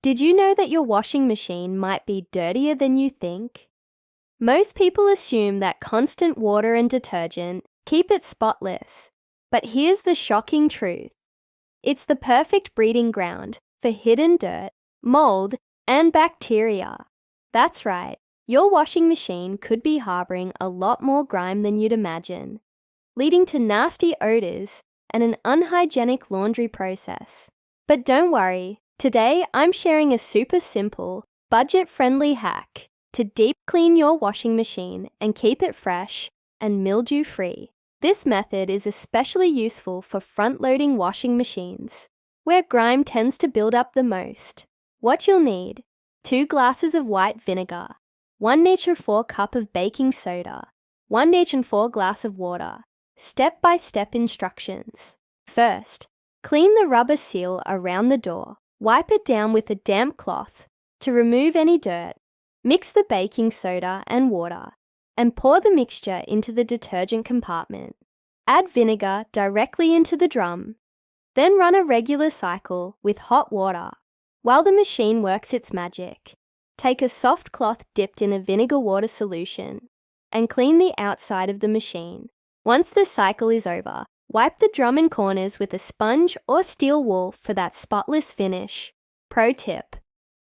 Did you know that your washing machine might be dirtier than you think? Most people assume that constant water and detergent keep it spotless, but here's the shocking truth. It's the perfect breeding ground for hidden dirt, mold, and bacteria. That's right, your washing machine could be harboring a lot more grime than you'd imagine, leading to nasty odors and an unhygienic laundry process. But don't worry, today I'm sharing a super simple, budget-friendly hack to deep clean your washing machine and keep it fresh and mildew-free. This method is especially useful for front-loading washing machines, where grime tends to build up the most. What you'll need: 2 glasses of white vinegar, 1 cup of baking soda, 1 glass of water. Step-by-step instructions. First, clean the rubber seal around the door. Wipe it down with a damp cloth to remove any dirt. Mix the baking soda and water and pour the mixture into the detergent compartment. Add vinegar directly into the drum. Then run a regular cycle with hot water while the machine works its magic. Take a soft cloth dipped in a vinegar water solution and clean the outside of the machine. Once the cycle is over, wipe the drum and corners with a sponge or steel wool for that spotless finish. Pro tip: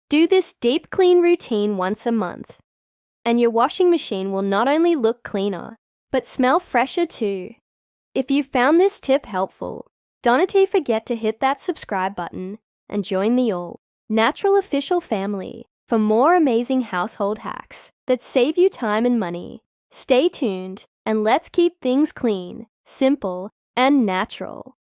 do this deep clean routine once a month, and your washing machine will not only look cleaner, but smell fresher too. If you found this tip helpful, don't forget to hit that subscribe button and join the all-natural official family for more amazing household hacks that save you time and money. Stay tuned, and let's keep things clean, simple, and natural.